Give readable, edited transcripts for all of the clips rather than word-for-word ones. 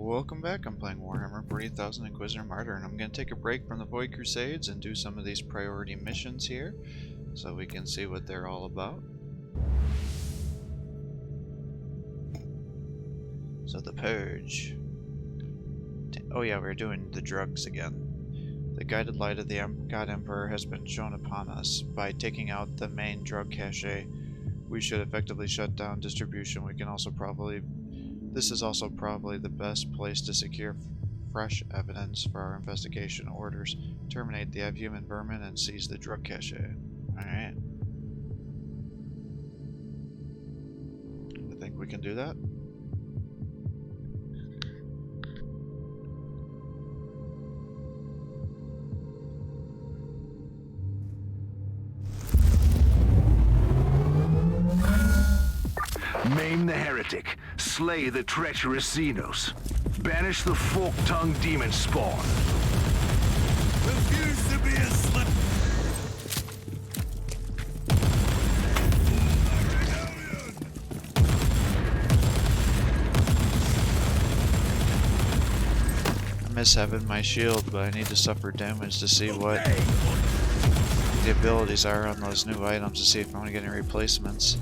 Welcome back. I'm playing Warhammer 40,000 Inquisitor Martyr, and I'm going to take a break from the Void Crusades and do some of these priority missions here so we can see what they're all about. So the Purge. Oh yeah, we're doing the drugs again. The guided light of the God Emperor has been shown upon us. By taking out the main drug cache, we should effectively shut down distribution. We can also This is also probably the best place to secure fresh evidence for our investigation orders. Terminate the abhuman vermin and seize the drug cache. Alright. I think we can do that. Maim the heretic, slay the treacherous Xenos, banish the fork-tongued demon spawn. Refuse to be a slip. I miss having my shield, but I need to suffer damage to see what the abilities are on those new items to see if I want to get any replacements.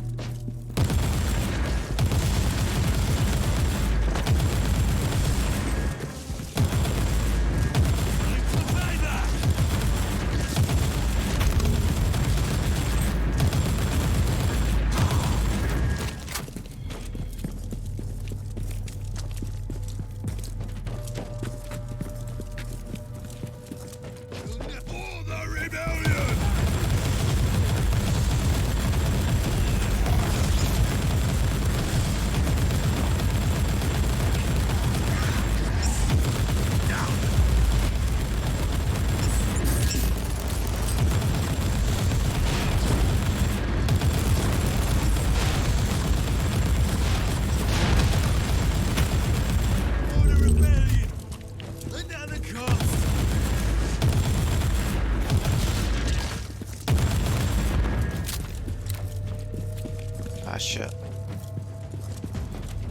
Ah, shit.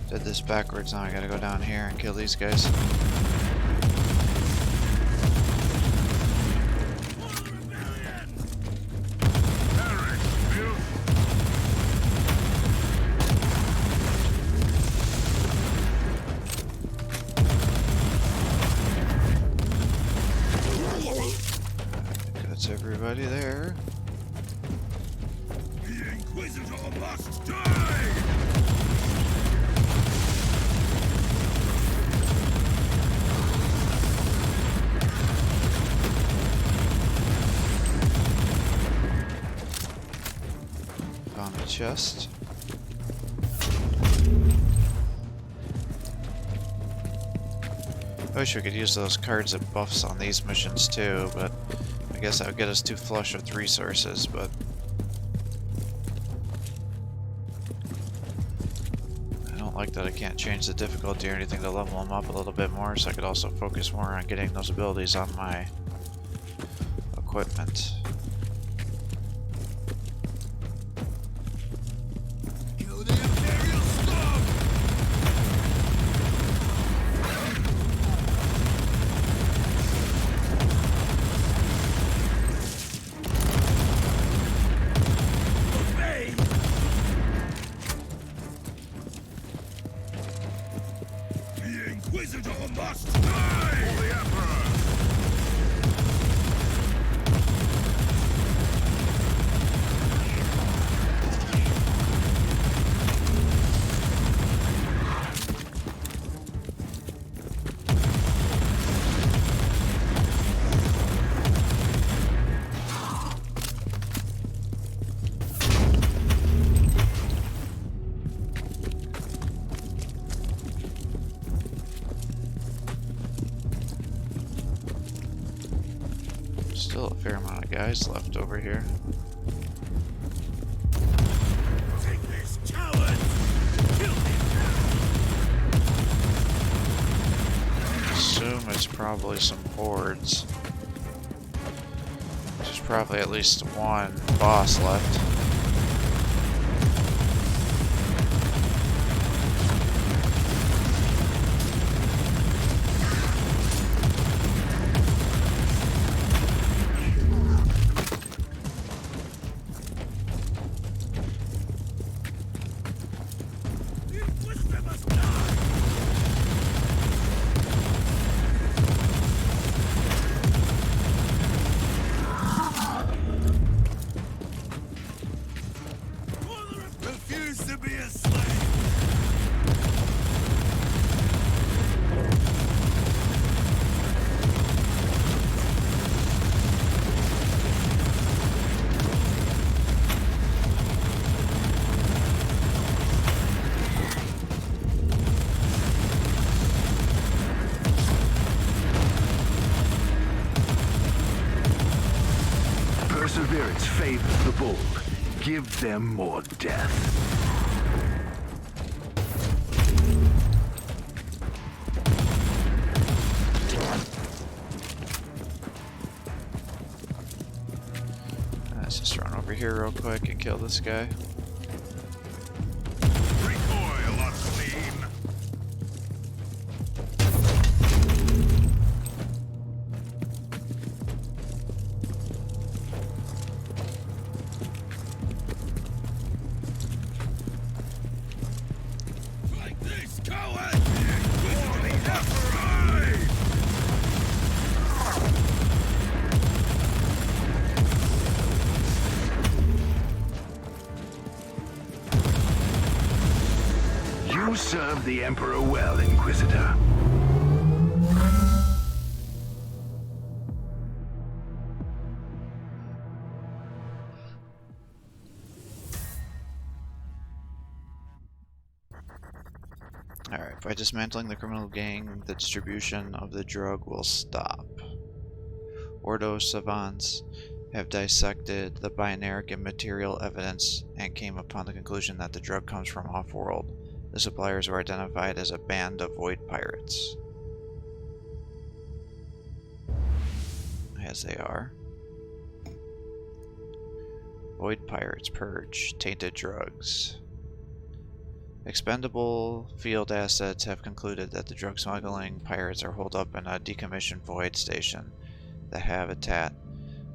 Did this backwards, now I gotta go down here and kill these guys. That's everybody there. The Inquisitor must die! Found the chest. I wish we could use those cards of buffs on these missions too, but I guess that would get us too flush with resources, but I don't like that I can't change the difficulty or anything to level them up a little bit more, so I could also focus more on getting those abilities on my equipment. Kill the Imperial scum! Obey! The Inquisitor must die! For the Emperor! Still a fair amount of guys left over here. Take this, coward! Kill him! Assume it's probably some hordes. There's probably at least one boss left. favors the bold. Give them more death. Let's just run over here real quick and kill this guy. Recoil unclean. Like this, coward! For the Emperor! You serve the Emperor well, Inquisitor. Alright, by dismantling the criminal gang, the distribution of the drug will stop. Ordo savants have dissected the binaric and material evidence and came upon the conclusion that the drug comes from off-world. The suppliers were identified as a band of void pirates. As they are. Void pirates purge tainted drugs. Expendable field assets have concluded that the drug smuggling pirates are holed up in a decommissioned void station. The habitat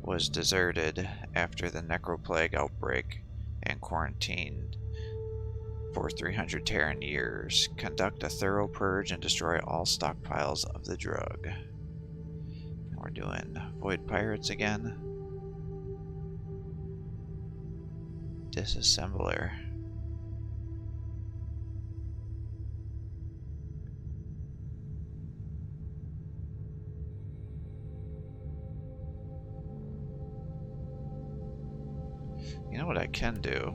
was deserted after the necroplague outbreak and quarantined for 300 Terran years. Conduct a thorough purge and destroy all stockpiles of the drug. And we're doing void pirates again. Disassembler. You know what I can do?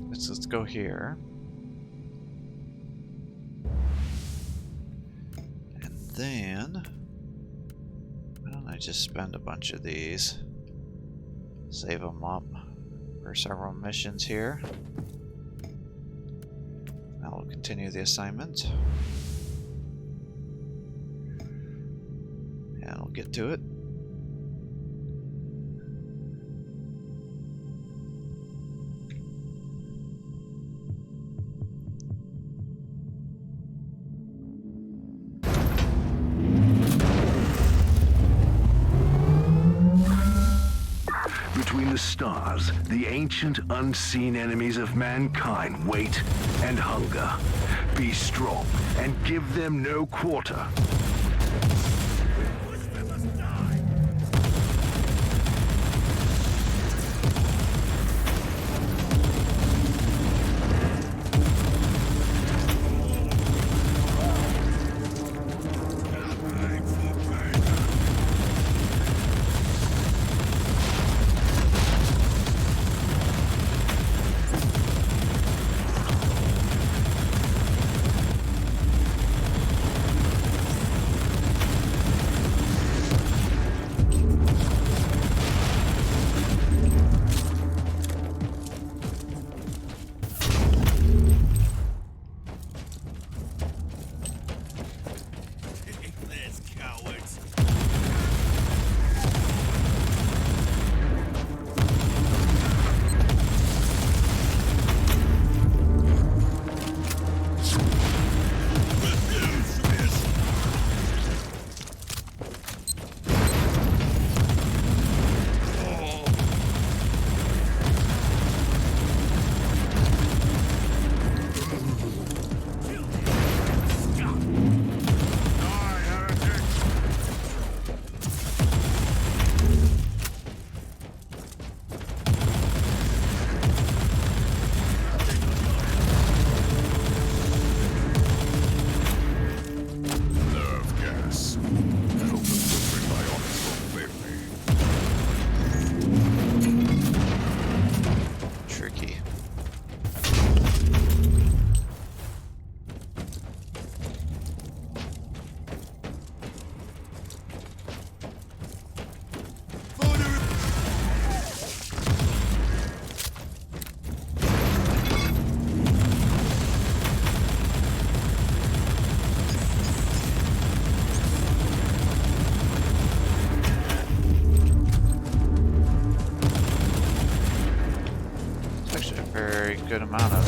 Let's go here. And then why don't I just spend a bunch of these? Save them up for several missions here. Now we'll continue the assignment. And we'll get to it. Between the stars, the ancient, unseen enemies of mankind wait and hunger. Be strong and give them no quarter.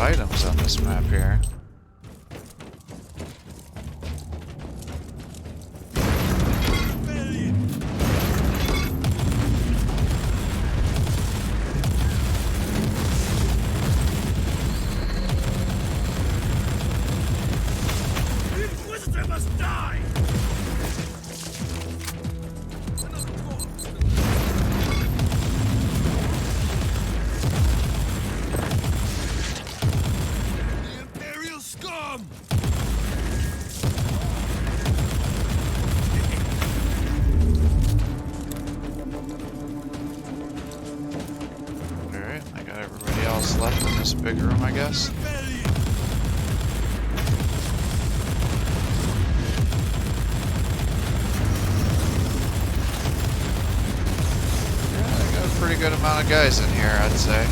items on this map here. The Inquisitor must die! The Imperial scum! Alright, I got everybody else left in this big room, I guess. Rebellion! Yeah, I got a pretty good amount of guys in here, I'd say.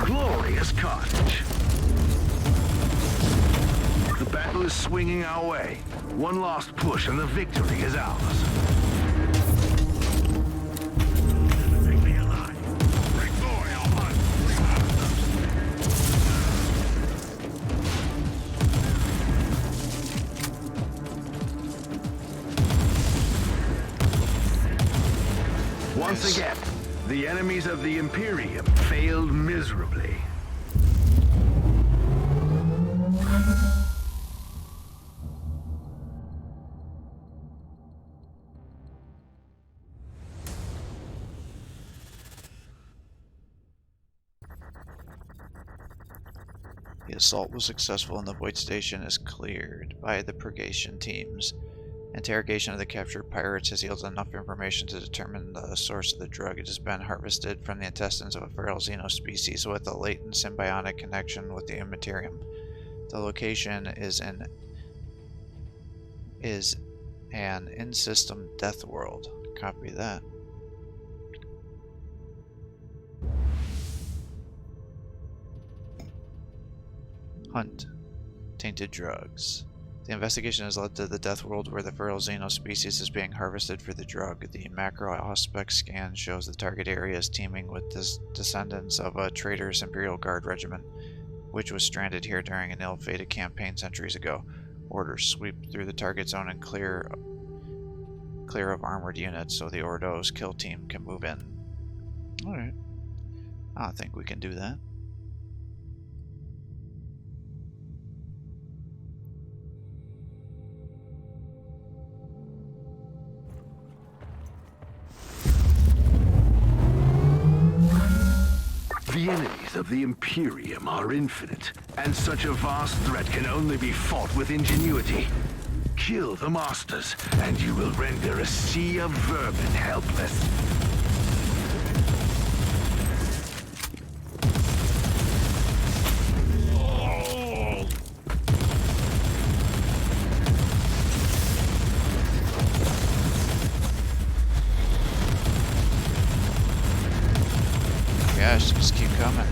Glorious carnage. The battle is swinging our way. One last push and the victory is ours. Never take me alive. Bring boy, I'll hunt. Once again, the enemies of the Imperium failed miserably. The assault was successful and the void station is cleared by the purgation teams. Interrogation of the captured pirates has yielded enough information to determine the source of the drug. It has been harvested from the intestines of a feral xeno species with a latent symbiotic connection with the Immaterium. The location is an in-system death world. Copy that. Hunt. Tainted drugs. The investigation has led to the death world where the feral xeno species is being harvested for the drug. The macro-aspect scan shows the target area is teeming with descendants of a traitorous Imperial Guard regiment, which was stranded here during an ill-fated campaign centuries ago. Orders: sweep through the target zone and clear of armored units so the Ordo's kill team can move in. Alright. I think we can do that. The enemies of the Imperium are infinite, and such a vast threat can only be fought with ingenuity. Kill the Masters, and you will render a sea of vermin helpless. Gosh, just keep coming.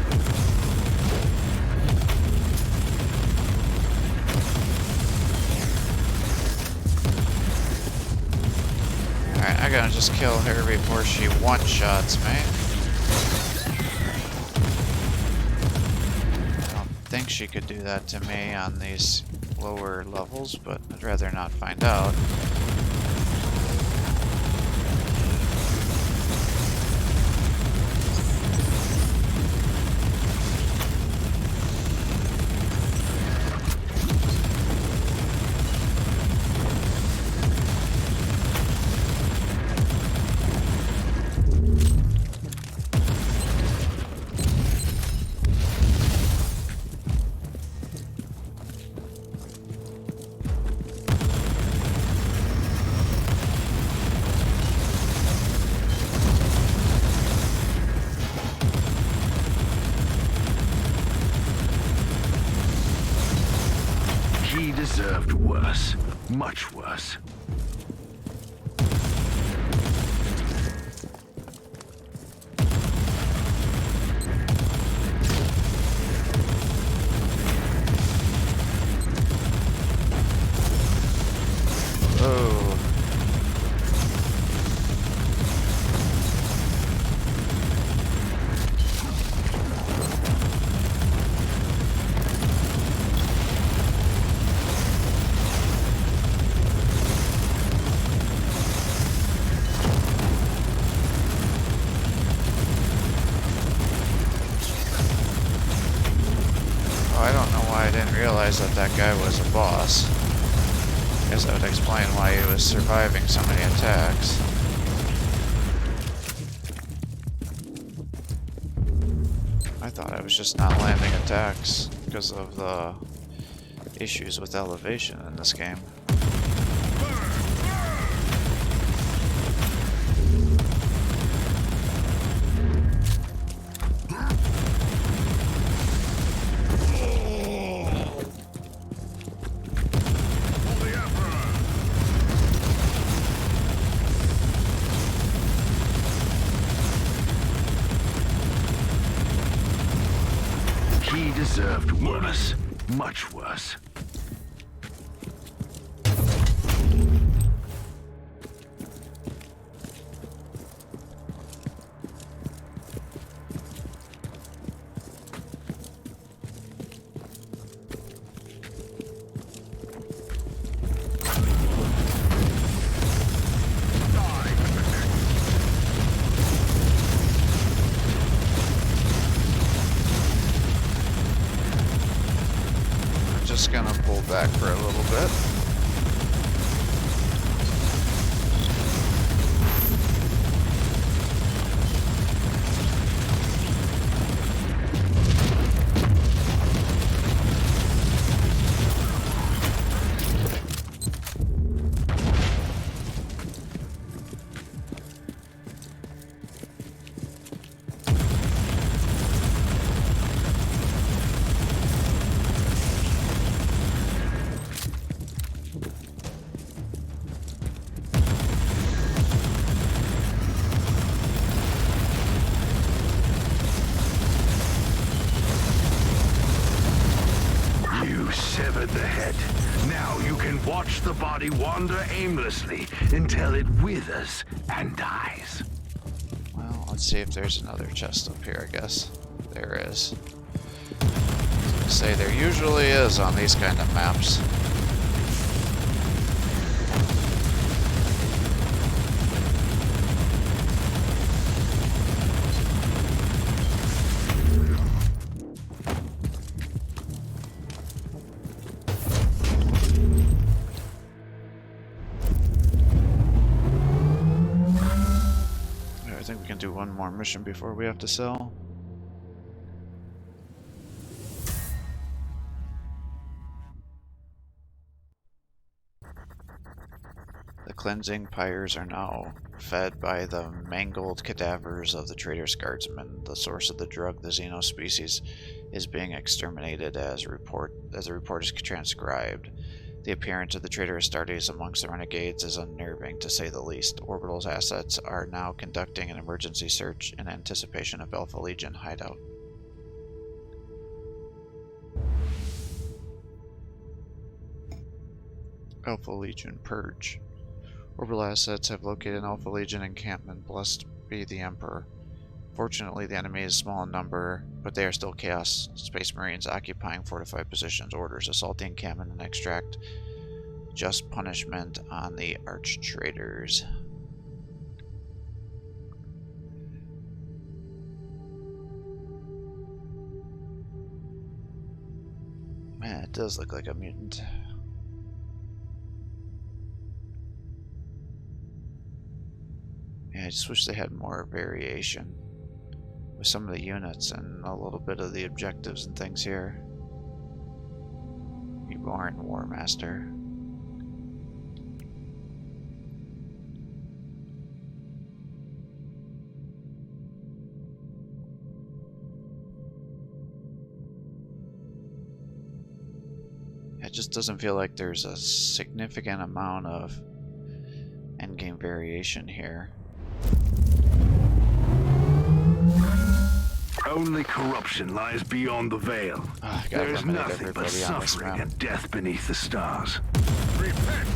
Alright, I gotta just kill her before she one-shots me. I don't think she could do that to me on these lower levels, but I'd rather not find out. He deserved worse. Much worse. I didn't realize that that guy was a boss. Guess that would explain why he was surviving so many attacks. I thought I was just not landing attacks because of the issues with elevation in this game. He deserved worse. Much worse. Just gonna pull back for a little bit. Severed the head. Now you can watch the body wander aimlessly until it withers and dies. Well, let's see if there's another chest up here, I guess. There is. Say there usually is on these kind of maps. I think we can do one more mission before we have to sell. The cleansing pyres are now fed by the mangled cadavers of the traitor's guardsmen. The source of the drug, the Xeno species, is being exterminated as the report is transcribed. The appearance of the traitor Astartes amongst the renegades is unnerving, to say the least. Orbital's assets are now conducting an emergency search in anticipation of Alpha Legion hideout. Alpha Legion Purge. Orbital assets have located an Alpha Legion encampment. Blessed be the Emperor. Fortunately, the enemy is small in number, but they are still Chaos Space Marines occupying fortified positions. Orders: assault the encampment and extract just punishment on the arch traitors. Man, it does look like a mutant. Yeah, I just wish they had more variation with some of the units and a little bit of the objectives and things here. Reborn War Master. It just doesn't feel like there's a significant amount of endgame variation here. Only corruption lies beyond the veil. There is nothing but suffering and death beneath the stars. Repent!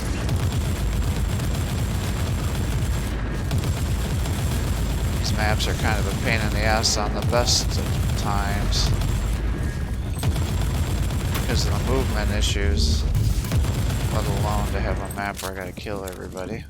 These maps are kind of a pain in the ass on the best of times because of the movement issues, let alone to have a map where I gotta kill everybody.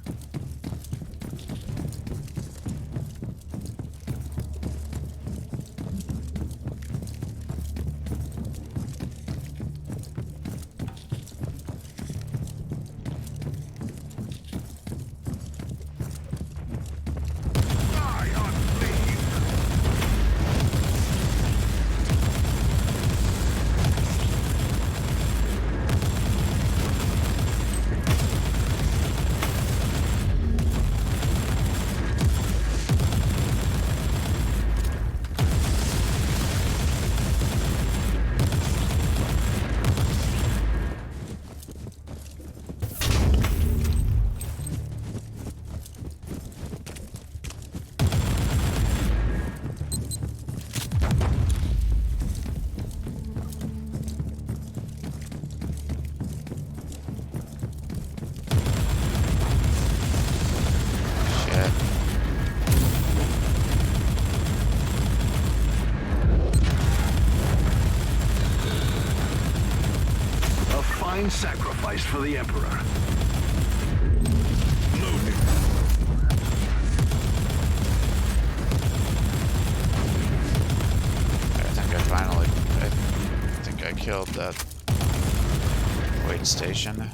fine sacrifice for the Emperor. Loading. I think I killed that wait station.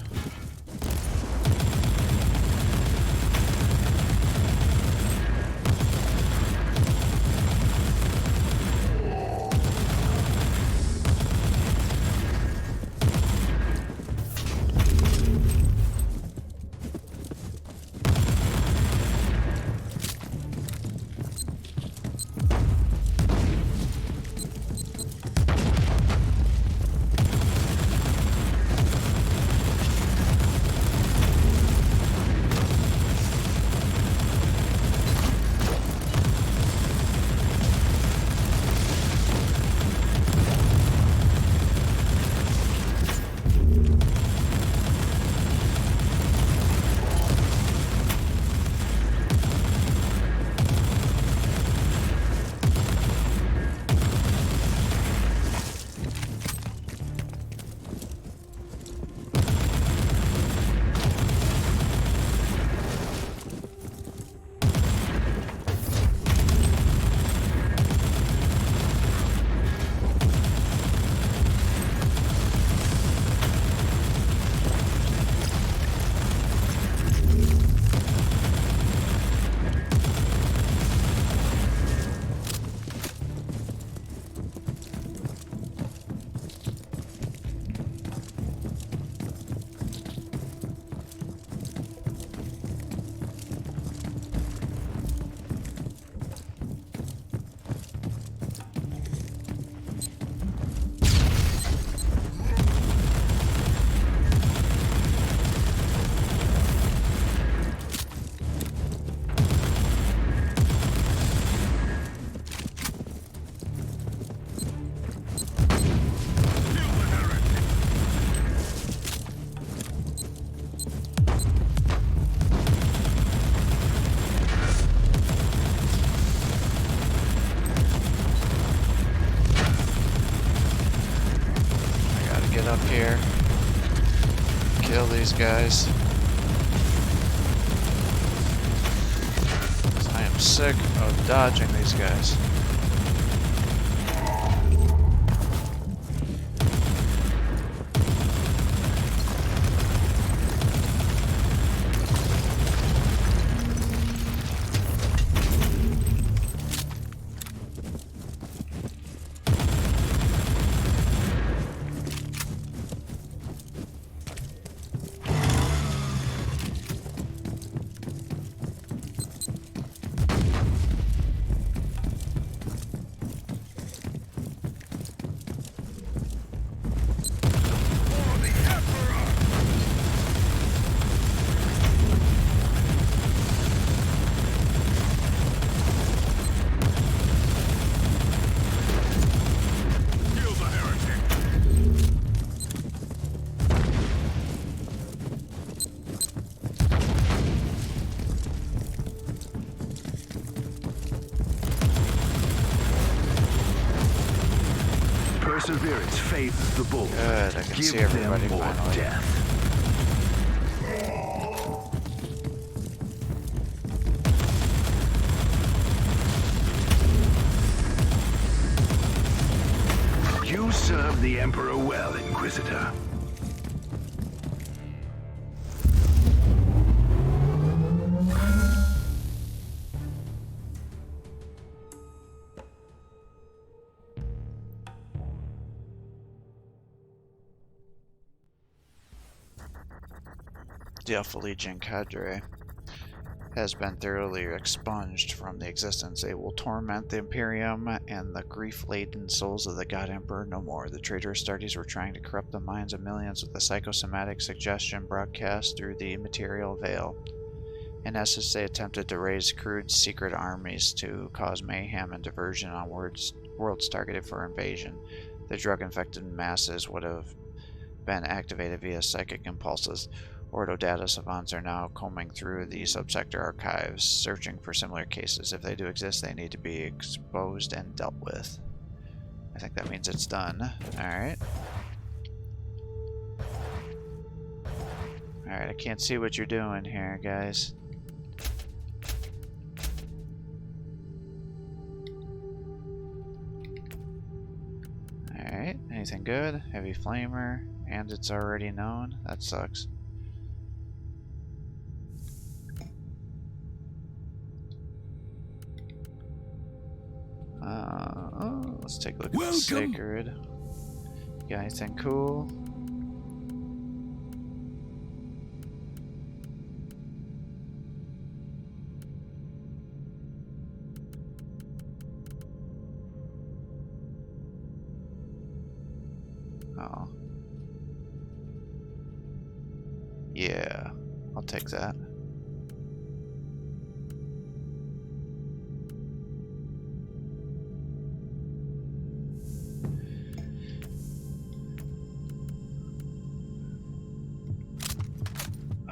Up here, kill these guys. I am sick of dodging these guys. Perseverance favors the bold. Good, I can Give see everybody them more finally. death. You serve the Emperor well, Inquisitor. The Alpha Legion cadre has been thoroughly expunged from the existence. They will torment the Imperium and the grief-laden souls of the God Emperor no more. The traitorous Astartes were trying to corrupt the minds of millions with a psychosomatic suggestion broadcast through the material veil. In essence, they attempted to raise crude secret armies to cause mayhem and diversion on worlds targeted for invasion. The drug-infected masses would have been activated via psychic impulses. Ordo data savants are now combing through the subsector archives, searching for similar cases. If they do exist, they need to be exposed and dealt with. I think that means it's done. Alright. Alright, I can't see what you're doing here, guys. Alright, anything good? Heavy flamer, and it's already known. That sucks. Let's take a look at the Sacred. Got anything cool? Oh. Yeah, I'll take that.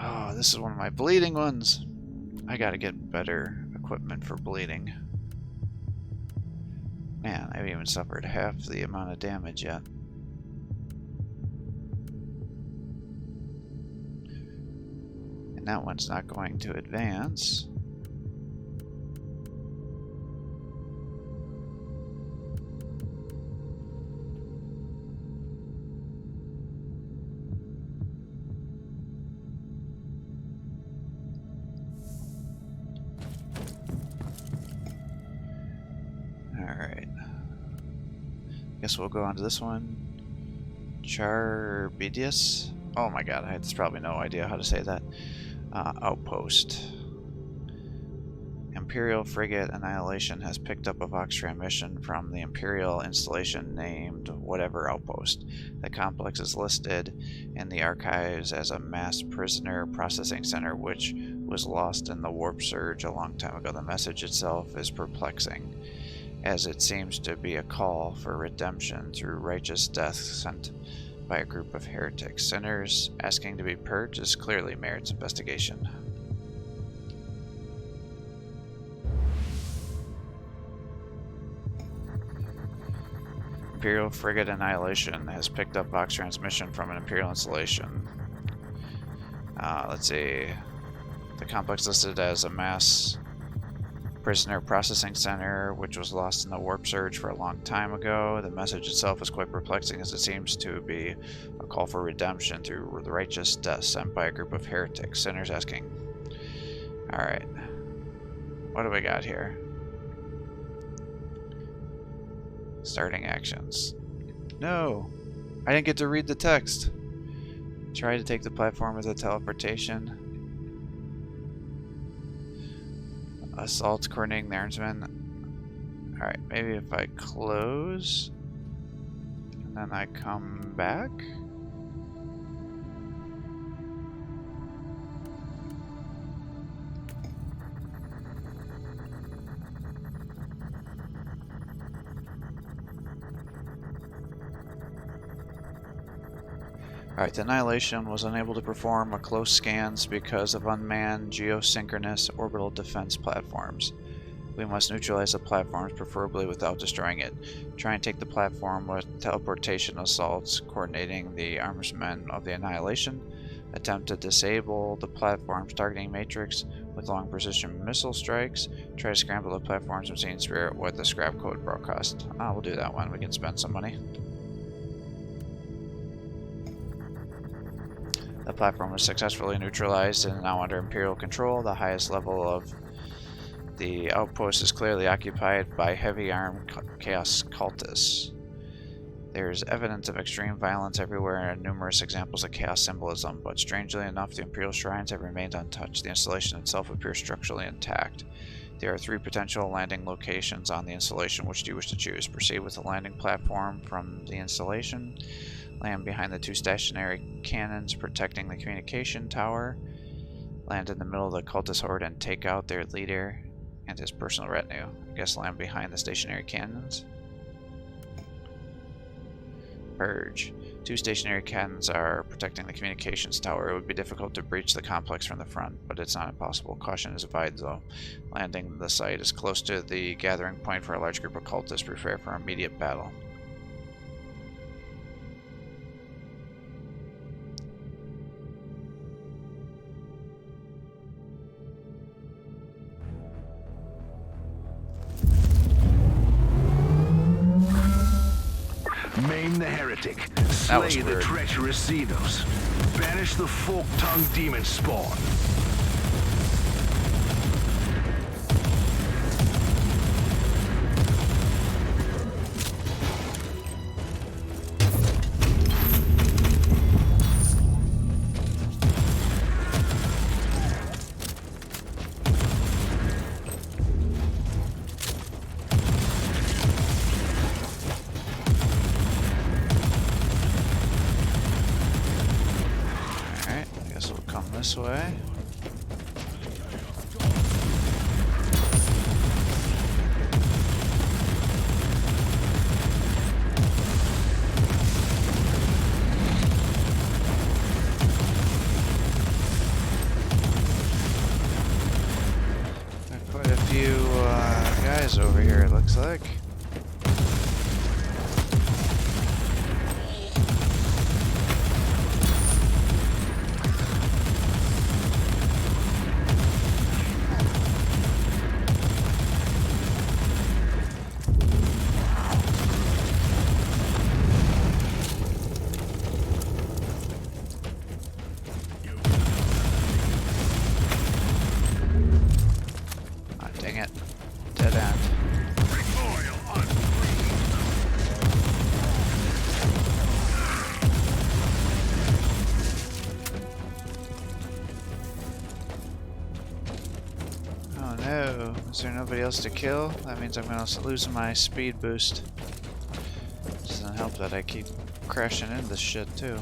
Oh, this is one of my bleeding ones. I gotta get better equipment for bleeding. Man, I haven't even suffered half the amount of damage yet. And that one's not going to advance. Guess we'll go on to this one. Charbidius. Oh my god, I had probably no idea how to say that. Outpost. Imperial frigate Annihilation has picked up a Vox transmission from the Imperial installation named whatever outpost. The complex is listed in the archives as a mass prisoner processing center which was lost in the warp surge a long time ago. The message itself is perplexing, as it seems to be a call for redemption through righteous death sent by a group of heretics. Sinners asking to be purged is clearly merits investigation. Imperial frigate Annihilation has picked up Vox transmission from an Imperial installation. Let's see. The complex listed as a mass prisoner processing center, which was lost in the warp surge for a long time ago. The message itself is quite perplexing, as it seems to be a call for redemption through the righteous death sent by a group of heretics. Sinners asking. Alright. What do we got here? Starting actions. No! I didn't get to read the text. Try to take the platform with a teleportation. Assault coordinating the armsman. Alright, maybe if I close and then I come back. Alright, the Annihilation was unable to perform a close scans because of unmanned geosynchronous orbital defense platforms. We must neutralize the platforms, preferably without destroying it. Try and take the platform with teleportation assaults, coordinating the armsmen of the Annihilation. Attempt to disable the platform's targeting matrix with long precision missile strikes. Try to scramble the platform's obscene spirit with the scrap code broadcast. We'll do that one. We can spend some money. The platform was successfully neutralized and now under Imperial control. The highest level of the outpost is clearly occupied by heavy armed Chaos cultists. There is evidence of extreme violence everywhere and numerous examples of Chaos symbolism, but strangely enough, the Imperial shrines have remained untouched. The installation itself appears structurally intact. There are 3 potential landing locations on the installation. Which do you wish to choose? Proceed with the landing platform from the installation. Land behind the 2 stationary cannons protecting the communication tower. Land in the middle of the cultist horde and take out their leader and his personal retinue. I guess land behind the stationary cannons. Purge. 2 stationary cannons are protecting the communications tower. It would be difficult to breach the complex from the front, but it's not impossible. Caution is advised, though. Landing the site is close to the gathering point for a large group of cultists. Prepare for immediate battle. Maim the heretic. That was Slay the weird. treacherous Xenos. Banish the fork-tongued demon spawn. This way. There are quite a few guys over here, it looks like. Is there nobody else to kill? That means I'm going to lose my speed boost. Doesn't help that I keep crashing into this shit too.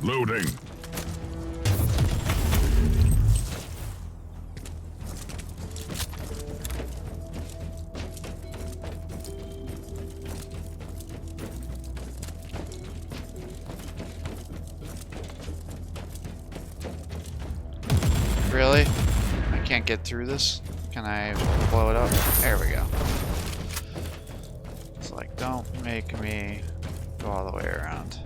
Loading. Really? I can't get through this? Can I blow it up? There we go. It's like, don't make me go all the way around.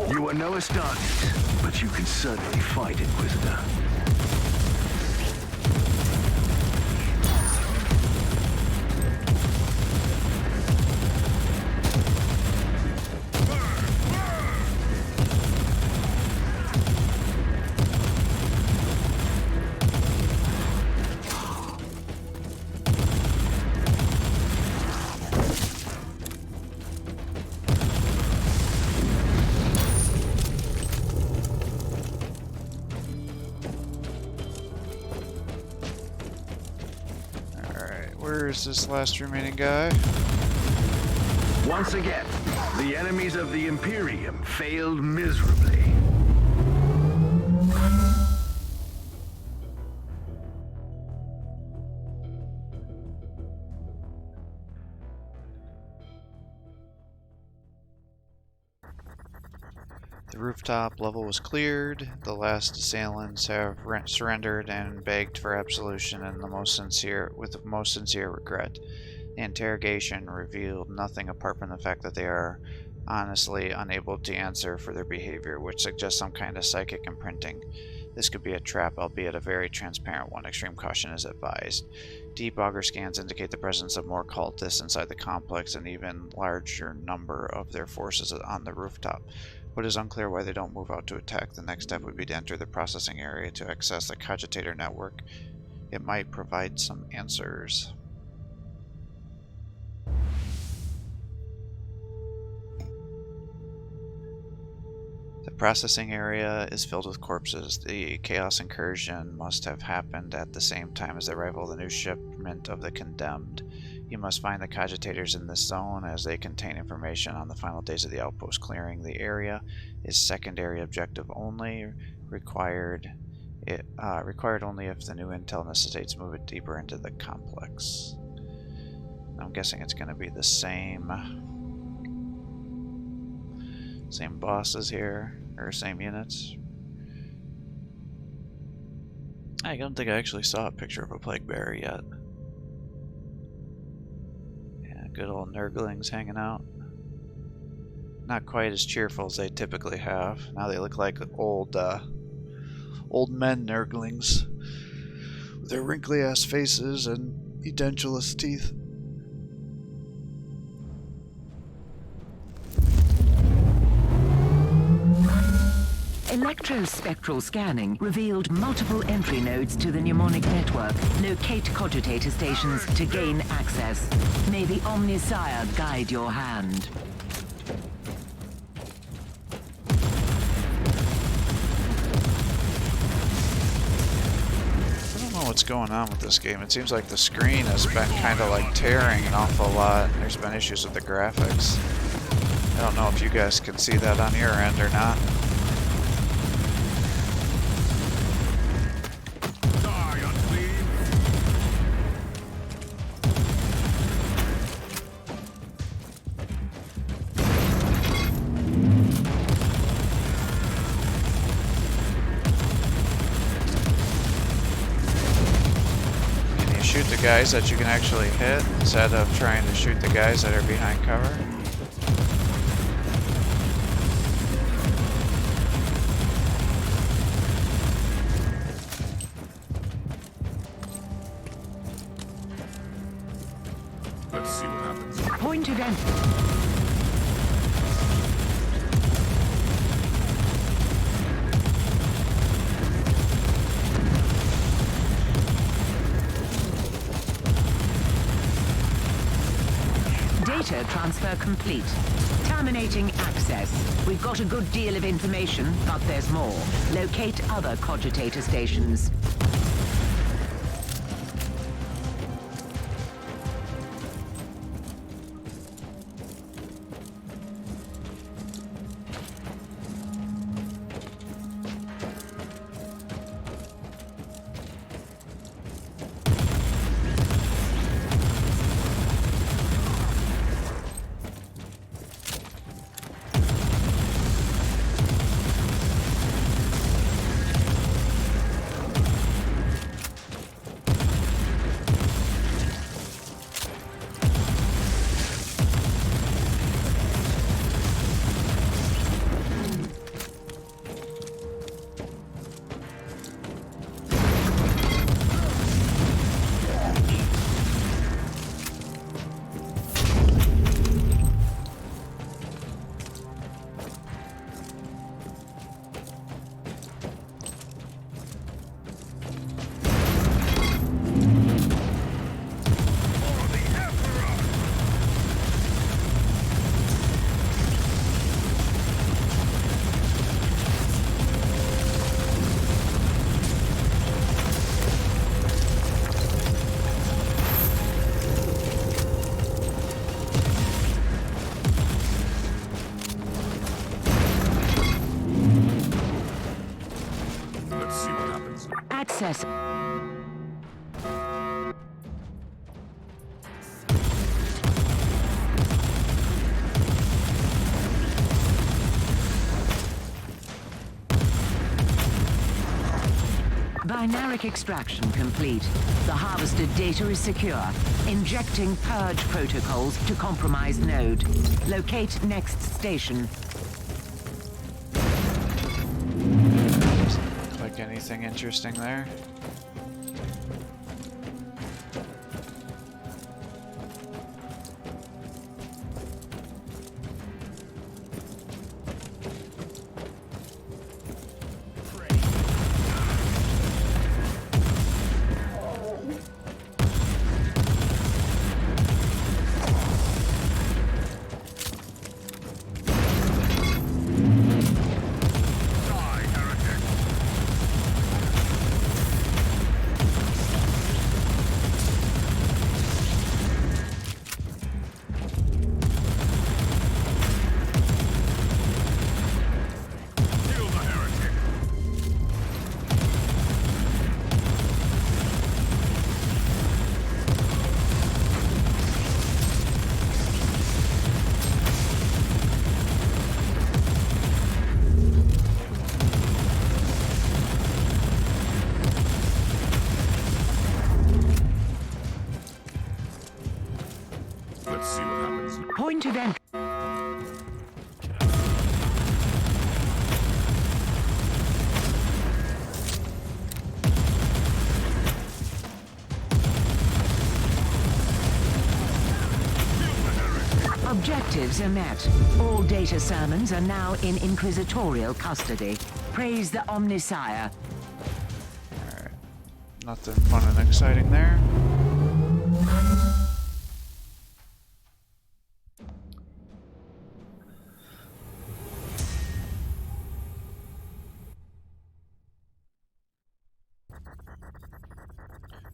You are no Astartes, but you can certainly fight, Inquisitor. Where's this last remaining guy? Once again, the enemies of the Imperium failed miserably. The rooftop level was cleared. The last assailants have surrendered and begged for absolution with the most sincere regret. The interrogation revealed nothing apart from the fact that they are honestly unable to answer for their behavior, which suggests some kind of psychic imprinting. This could be a trap, albeit a very transparent one. Extreme caution is advised. Deep auger scans indicate the presence of more cultists inside the complex and even larger number of their forces on the rooftop. But it is unclear why they don't move out to attack. The next step would be to enter the processing area to access the cogitator network. It might provide some answers. The processing area is filled with corpses. The Chaos Incursion must have happened at the same time as the arrival of the new shipment of the condemned. You must find the cogitators in this zone as they contain information on the final days of the outpost. Clearing the area is secondary objective only, required only if the new intel necessitates moving deeper into the complex. I'm guessing it's going to be the same bosses here, or same units. I don't think I actually saw a picture of a plague bearer yet. Yeah, good old Nurglings hanging out. Not quite as cheerful as they typically have. Now they look like old men Nurglings with their wrinkly ass faces and edentulous teeth. Electrospectral scanning revealed multiple entry nodes to the mnemonic network. Locate cogitator stations to gain access. May the Omnisire guide your hand. I don't know what's going on with this game. It seems like the screen has been kind of like tearing an awful lot. There's been issues with the graphics. I don't know if you guys can see that on your end or not. Shoot the guys that you can actually hit instead of trying to shoot the guys that are behind cover. Let's see what happens. Point of entry. Data transfer complete. Terminating access. We've got a good deal of information, but there's more. Locate other cogitator stations. Binaric extraction complete. The harvested data is secure. Injecting purge protocols to compromised node. Locate next station. Doesn't look like anything interesting there. Let's see what happens. Point of entry. Objectives are met. All data sermons are now in inquisitorial custody. Praise the Omnisire. Alright. Nothing fun and exciting there.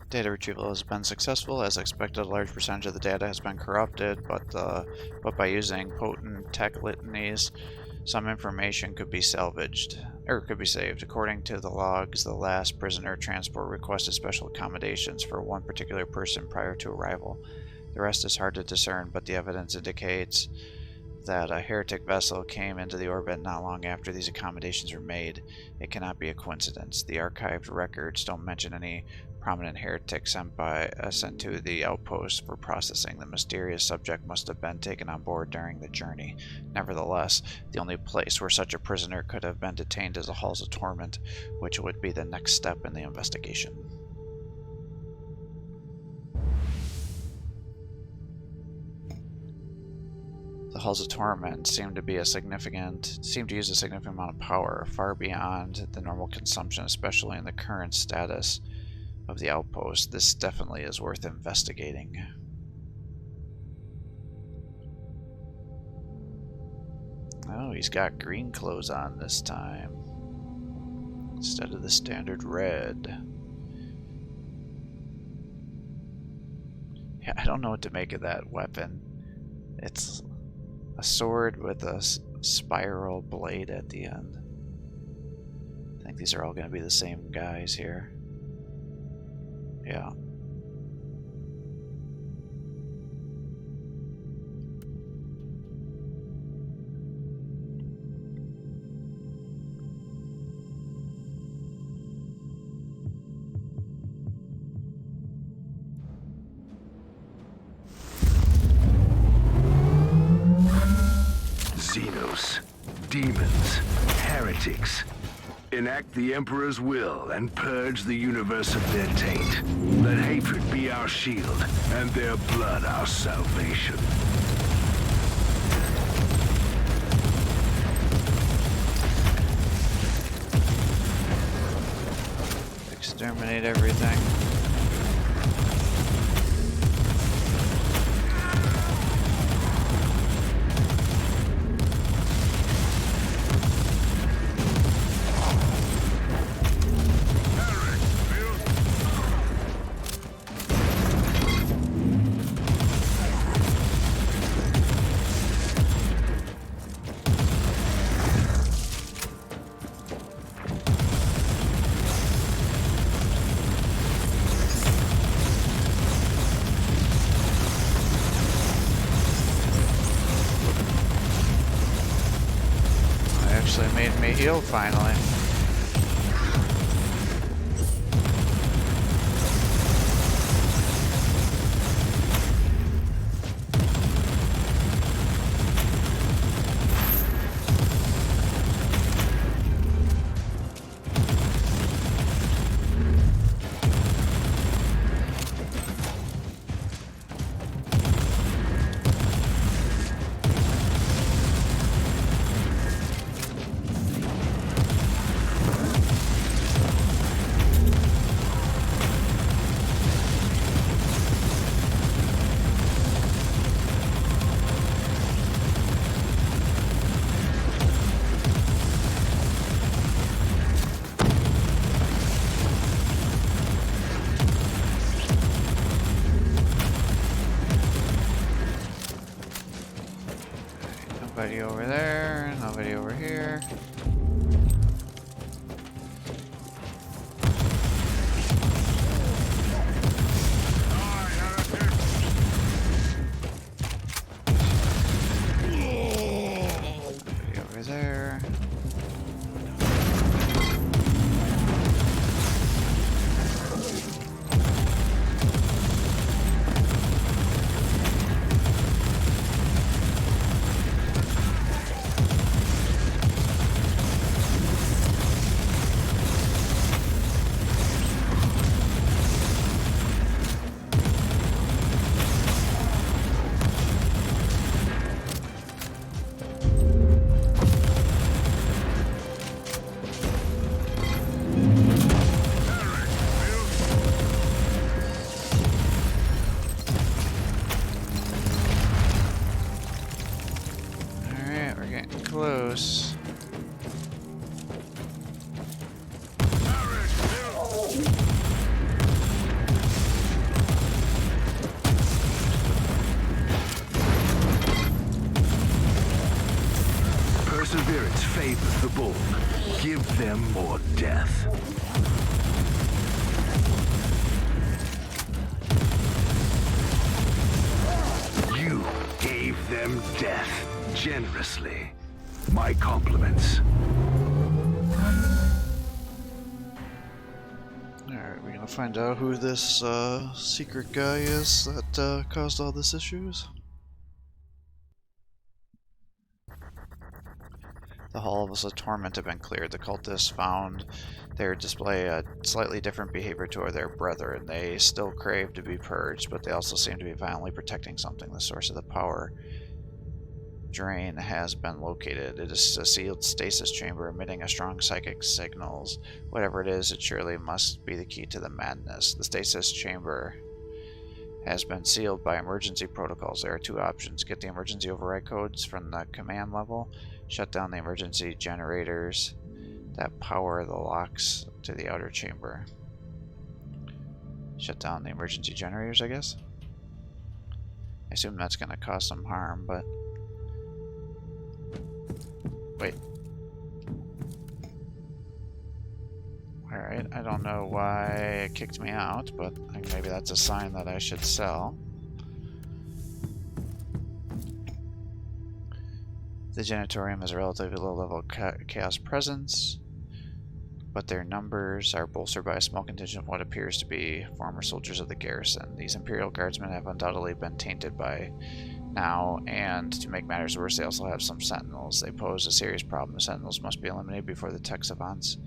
Data retrieval has been successful. As expected, a large percentage of the data has been corrupted, but by using potent tech litanies, some information could be salvaged, or could be saved. According to the logs, the last prisoner transport requested special accommodations for one particular person prior to arrival. The rest is hard to discern, but the evidence indicates that a heretic vessel came into the orbit not long after these accommodations were made. It cannot be a coincidence. The archived records don't mention any prominent heretic sent to the outpost for processing. The mysterious subject must have been taken on board during the journey. Nevertheless, the only place where such a prisoner could have been detained is the Halls of Torment, which would be the next step in the investigation. The Halls of Torment seem to use a significant amount of power, far beyond the normal consumption, especially in the current status of the outpost. This definitely is worth investigating. Oh, he's got green clothes on this time instead of the standard red. Yeah, I don't know what to make of that weapon. It's a sword with a spiral blade at the end. I think these are all going to be the same guys here. Yeah. Xenos, demons, heretics. Enact the Emperor's will and purge the universe of their taint. Let hatred be our shield, and their blood our salvation. Exterminate everything. Actually made me heal finally. Nobody over there, nobody over here. Nobody over there. Close. Perseverance favors the bold. Give them more death. You gave them death generously. My compliments. Alright, we're gonna find out who this secret guy is that caused all these issues. The halls of torment have been cleared. The cultists found their display a slightly different behavior toward their brethren. They still crave to be purged, but they also seem to be violently protecting something. The source of the power drain has been located. It is a sealed stasis chamber emitting a strong psychic signals. Whatever it is, it surely must be the key to the madness. The stasis chamber has been sealed by emergency protocols. There are two options. Get the emergency override codes from the command level. Shut down the emergency generators that power the locks to the outer chamber. Shut down the emergency generators, I guess? I assume that's going to cause some harm, but... Wait. Alright, I don't know why it kicked me out, but maybe that's a sign that I should sell. The Janitorium is a relatively low-level chaos presence, but their numbers are bolstered by a small contingent of what appears to be former soldiers of the garrison. These Imperial Guardsmen have undoubtedly been tainted by now, and to make matters worse, they also have some sentinels. They pose a serious problem. The sentinels must be eliminated before the tech savants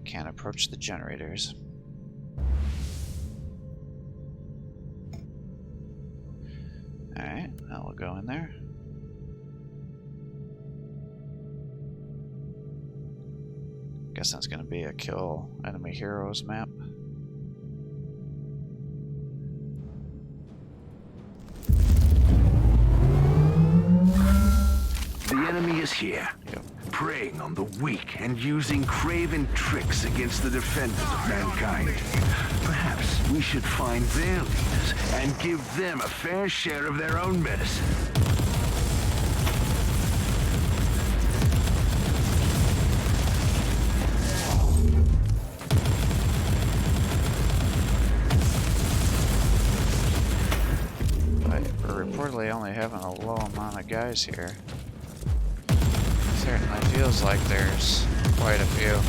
can approach the generators. Alright, now we'll go in there. Guess that's going to be a kill enemy heroes map. The enemy is here, preying on the weak and using craven tricks against the defenders of mankind. Perhaps we should find their leaders and give them a fair share of their own medicine. We're reportedly only having a low amount of guys here. Certainly feels like there's quite a few.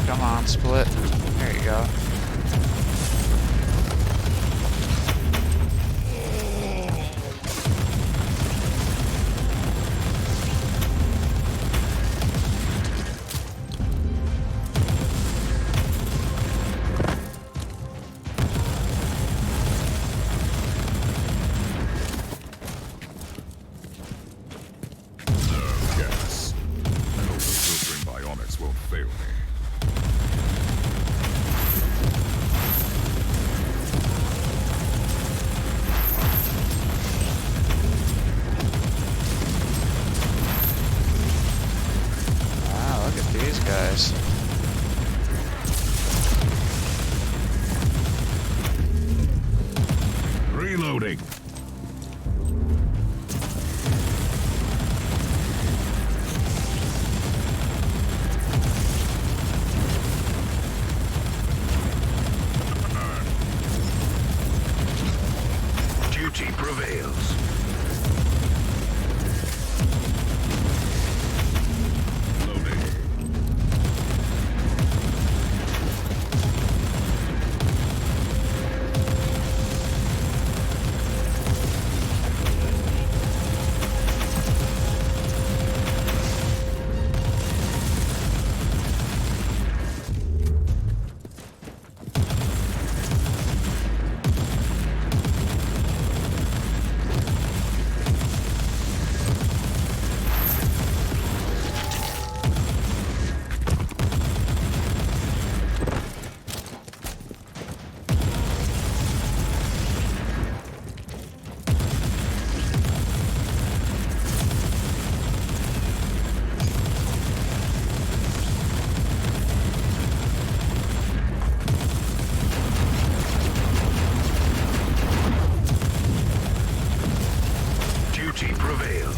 Come on, split. There you go. won't fail me. Wow, look at these guys. Reloading. Duty prevails. Loading. Duty prevails.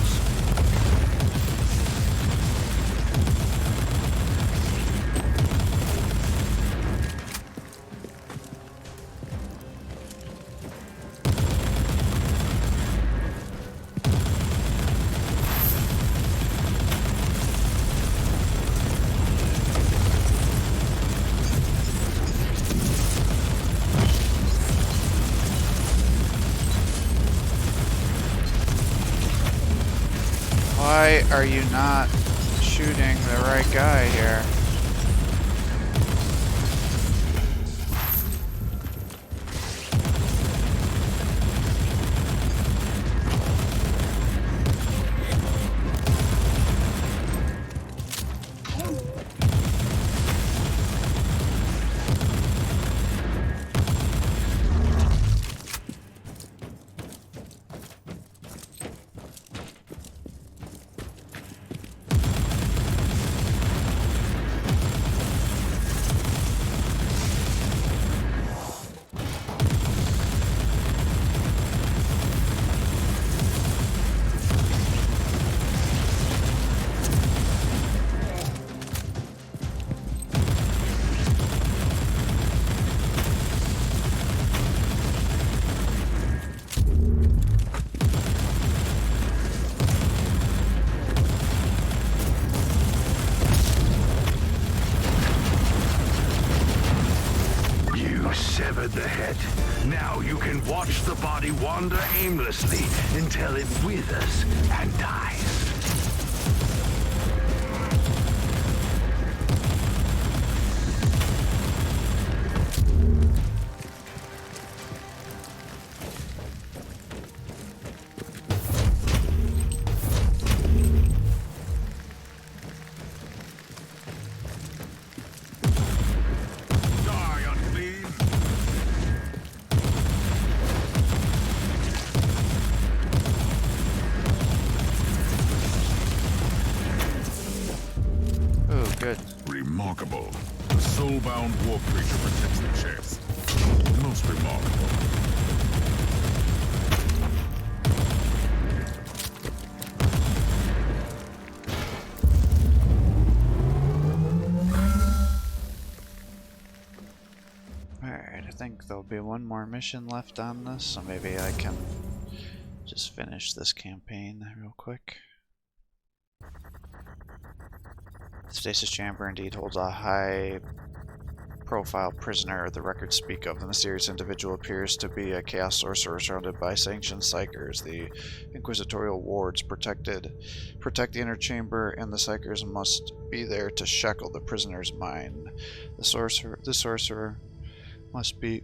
Why are you not shooting the right guy here? Severed the head. Now you can watch the body wander aimlessly until it withers and dies. Remarkable. The soul-bound war creature protects the chest. Most remarkable. Alright, I think there'll be one more mission left on this, so maybe I can just finish this campaign real quick. The stasis chamber indeed holds a high-profile prisoner the records speak of. The mysterious individual appears to be a chaos sorcerer surrounded by sanctioned psychers. The inquisitorial wards protect the inner chamber, and the psychers must be there to shackle the prisoner's mind. The sorcerer must be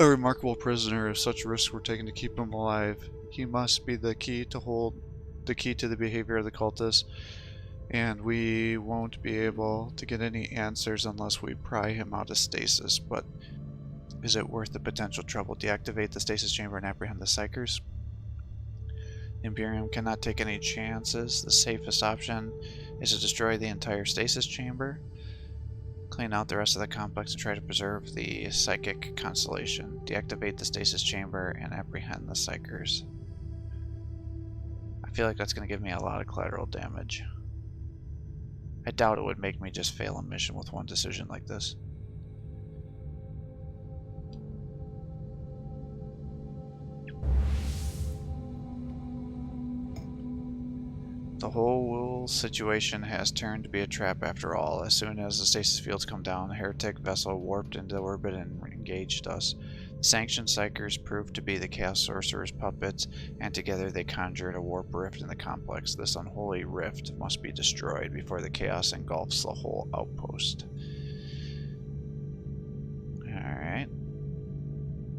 a remarkable prisoner if such risks were taken to keep him alive. He must be the key to the behavior of the cultists. And we won't be able to get any answers unless we pry him out of stasis, but is it worth the potential trouble? Deactivate the stasis chamber and apprehend the Psychers. The Imperium cannot take any chances. The safest option is to destroy the entire stasis chamber, clean out the rest of the complex, and try to preserve the psychic constellation. Deactivate the stasis chamber and apprehend the Psychers. I feel like that's going to give me a lot of collateral damage. I doubt it would make me just fail a mission with one decision like this. The whole situation has turned to be a trap after all. As soon as the stasis fields come down, a heretic vessel warped into orbit and engaged us. The sanctioned Psychers proved to be the Chaos Sorcerer's puppets, and together they conjured a warp rift in the complex. This unholy rift must be destroyed before the chaos engulfs the whole outpost. Alright.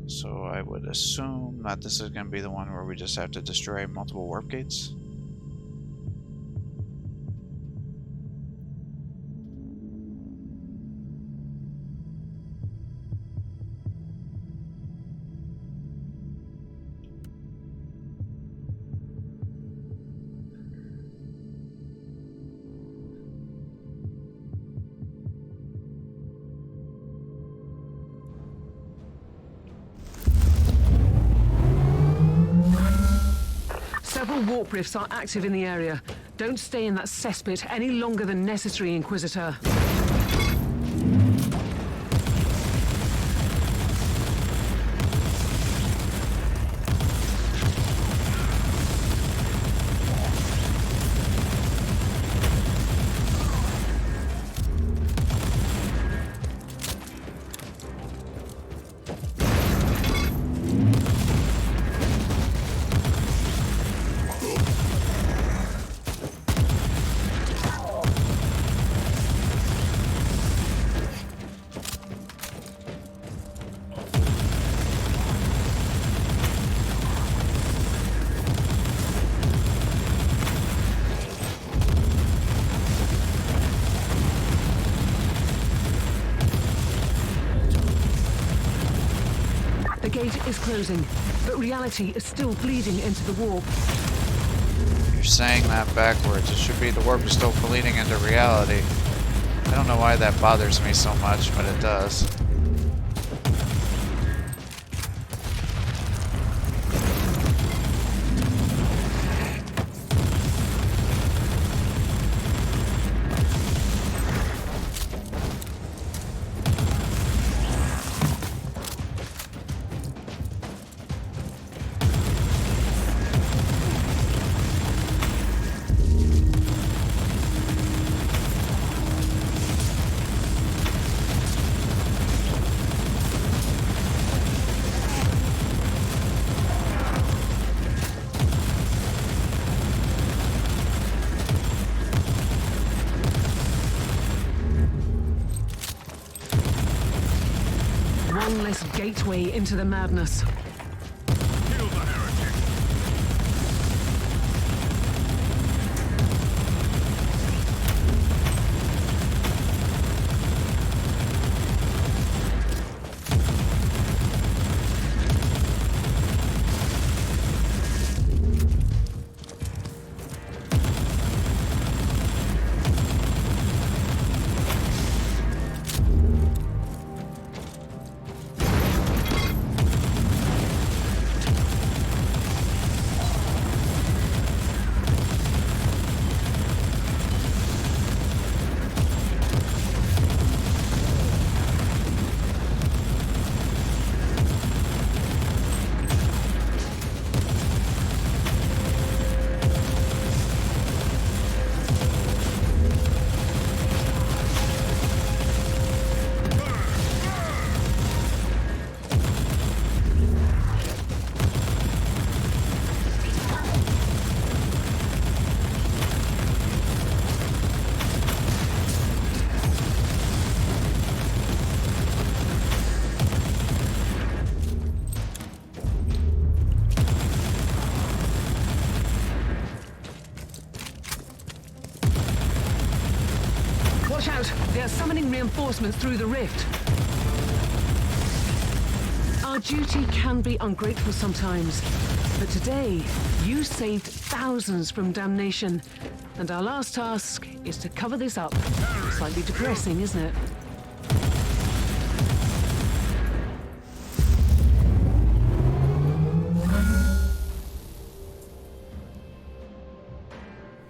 So I would assume that this is going to be the one where we just have to destroy multiple warp gates. Several warp rifts are active in the area. Don't stay in that cesspit any longer than necessary, Inquisitor. The gate is closing, but reality is still bleeding into the warp. You're saying that backwards. It should be the warp is still bleeding into reality. I don't know why that bothers me so much, but it does. One less gateway into the madness. Kill the heretic. out! They are summoning reinforcements through the rift. Our duty can be ungrateful sometimes, but today, you saved thousands from damnation, and our last task is to cover this up. Slightly depressing, isn't it?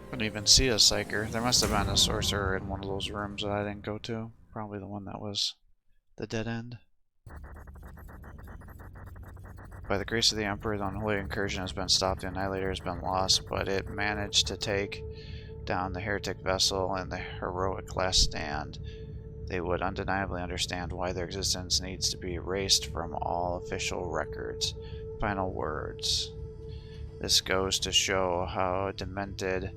Couldn't even see a psyker. There must have been a sorcerer in one of those rooms that I didn't go to. Probably the one that was the dead end. By the grace of the Emperor, the unholy incursion has been stopped, the Annihilator has been lost, but it managed to take down the heretic vessel and the heroic last stand. They would undeniably understand why their existence needs to be erased from all official records. Final words. This goes to show how demented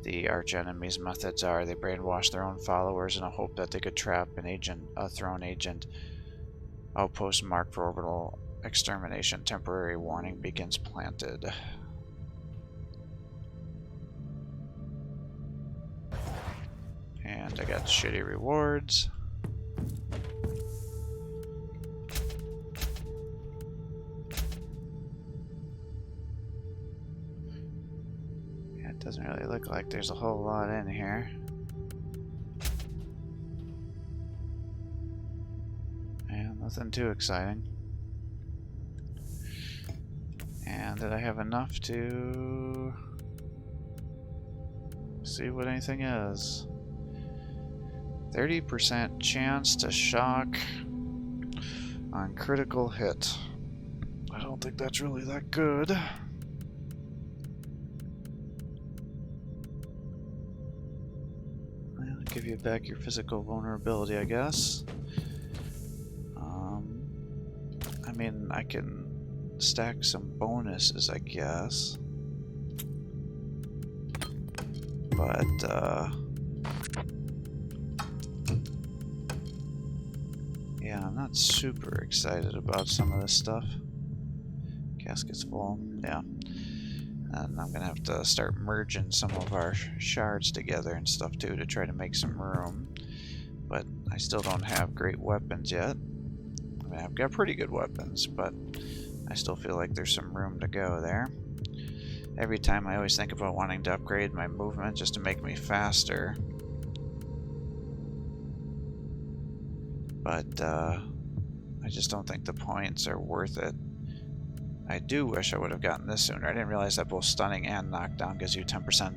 the archenemy's methods are. They brainwash their own followers in a hope that they could trap a throne agent. Outpost marked for orbital extermination. Temporary warning begins planted. And I got shitty rewards. Yeah, it doesn't really look like there's a whole lot in here. And nothing too exciting. And did I have enough to see what anything is? 30% chance to shock on critical hit. I don't think that's really that good. Well, give you back your physical vulnerability, I guess. I mean, I can stack some bonuses, I guess. But, yeah, I'm not super excited about some of this stuff. Casket's full, yeah. And I'm gonna have to start merging some of our shards together and stuff too to try to make some room. But I still don't have great weapons yet. I mean, I've got pretty good weapons, but I still feel like there's some room to go there. Every time I always think about wanting to upgrade my movement just to make me faster. But I just don't think the points are worth it. I do wish I would have gotten this sooner. I didn't realize that both stunning and knockdown gives you 10%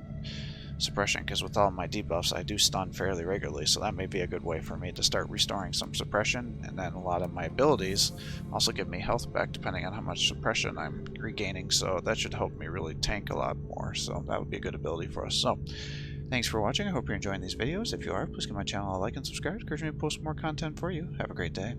suppression, because with all my debuffs I do stun fairly regularly, so that may be a good way for me to start restoring some suppression, and then a lot of my abilities also give me health back depending on how much suppression I'm regaining, so that should help me really tank a lot more, so that would be a good ability for us. So thanks for watching. I hope you're enjoying these videos. If you are, please give my channel a like and subscribe. It encourages me to post more content for you. Have a great day.